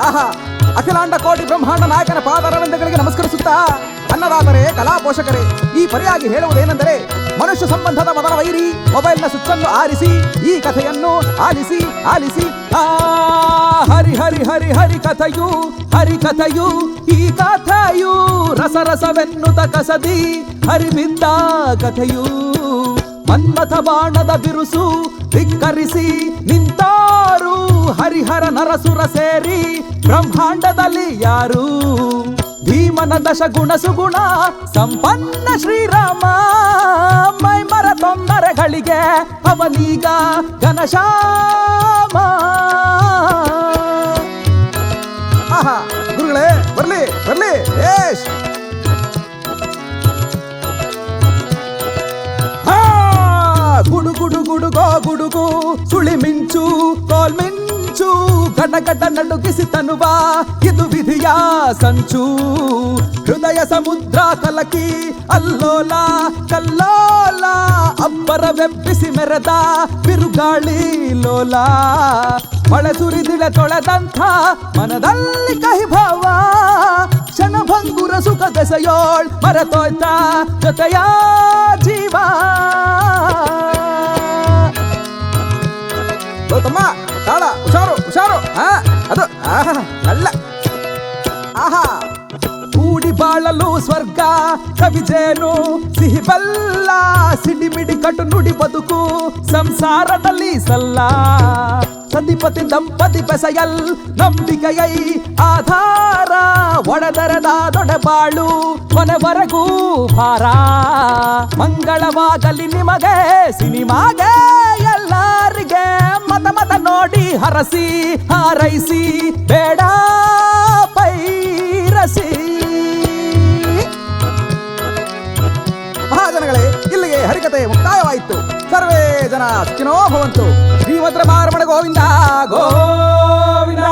ಆಹಾ, ಅಖಿಲಾಂಡ ಕೋಟಿ ಬ್ರಹ್ಮಾಂಡ ನಾಯಕನ ಪಾದಾರವಿಂದಗಳಿಗೆ ನಮಸ್ಕರಿಸುತ್ತಾ ಅನ್ನದಾತರೇ, ಕಲಾ ಪೋಷಕರೇ, ಈ ಪರಿಯಾಗಿ ಹೇಳುವುದೇನೆಂದರೆ, ಮನುಷ್ಯ ಸಂಬಂಧದ ಮೊದಲ ವೈರಿ ಮೊಬೈಲ್ನ ಸ್ವಿಚ್ ಅನ್ನು ಆರಿಸಿ ಈ ಕಥೆಯನ್ನು ಆಲಿಸಿ ಆಲಿಸಿ. ಹರಿ ಹರಿ ಹರಿ ಹರಿ ಕಥೆಯು, ಹರಿ ಕಥೆಯು, ಈ ಕಥೆಯು ರಸರಸವೆನ್ನುತ್ತ ಕಸದಿ ಹರಿಬಿದ್ದ ಕಥೆಯು. ಮನ್ಮಥ ಬಾಣದ ಬಿರುಸು ಧಿಕ್ಕರಿಸಿ ನಿಂತಾರು ಹರಿಹರ ನರಸುರ ಸೇರಿ ಬ್ರಹ್ಮಾಂಡದಲ್ಲಿ ಯಾರು? ಭೀಮನ ದಶ ಗುಣ ಸುಗುಣ ಸಂಪನ್ನ ಶ್ರೀರಾಮ, ಮೈಮರ ತೊಂದರೆಗಳಿಗೆ ಅವನೀಗ ಘನಶ್ಯಾಮ. ಆಹಾ, ಗುರುಗಳೇ ಬರ್ಲಿ ಬರ್ಲಿ. ಏಶ್ ಗುಡುಗುಡು ಗುಡುಗೋ ಗುಡುಗು, ಸುಳಿ ಮಿಂಚು ಕೋಲ್ ಮಿಂಚು, ಗಡ ಗಡ ನಡುಗಿಸಿ ತನುವ ಇದು ವಿಧಿಯ ಸಂಚು. ಹೃದಯ ಸಮುದ್ರ ಕಲಕಿ ಅಲ್ಲೋಲ ಕಲ್ಲೋಲ, ಅಬ್ಬರವೆಬ್ಬಿಸಿ ಮೆರೆದ ಬಿರುಗಾಳಿ ಲೋಲ. ಮಳೆ ಸುರಿದಿಳೆ ತೊಳೆದಂಥ ಮನದಲ್ಲಿ ಕಹಿಭಾವ, ಕ್ಷಣಭಂಗುರ ಸುಖ ಬೆಸೆಯೋಳ್ ಮರೆತೋಯ್ತ ಜೊತೆಯ ಜೀವ. ಗೌತಮ್ಮ ತಾಳ, ಹುಷಾರು ಹುಷಾರು. ಅದು ಅಲ್ಲ. ಆಹಾ, ಕೂಡಿ ಬಾಳಲು ಸ್ವರ್ಗ ಕವಿಜೇನು ಸಿಹಿ ಬಲ್ಲ, ಸಿಡಿಮಿಡಿ ಕಟು ನುಡಿ ಬದುಕು ಸಂಸಾರದಲ್ಲಿ ಸಲ್ಲ. ಸತಿಪತಿ ದಂಪತಿ ಬೆಸೆಯಲ್ ನಂಬಿಕೆಯೈ ಆಧಾರ, ಒಡೆದರೆದ ದೊಡೆ ಬಾಳು ಕೊನೆವರೆಗೂ ಭಾರ. ಮಂಗಳವಾಗಲಿ ನಿಮಗೆ ಸಿನಿಮಾಗೆ ಎಲ್ಲರಿಗೆ, ಮತ ಮತ ನೋಡಿ ಹರಸಿ ಹಾರೈಸಿ ಬೇಡ ಪೈರಸಿ. ಮಹಾಜನಗಳೇ, ಇಲ್ಲಿಗೆ ಹರಿಕತೆ ಮುಕ್ತಾಯವಾಯಿತು. ಸರ್ವೇ ಜನ ಸುಖಿನೋ ಭವಂತು. ಶ್ರೀಭದ್ರ ಮಾರಮಣ ಗೋವಿಂದ ಗೋವಿಂದ.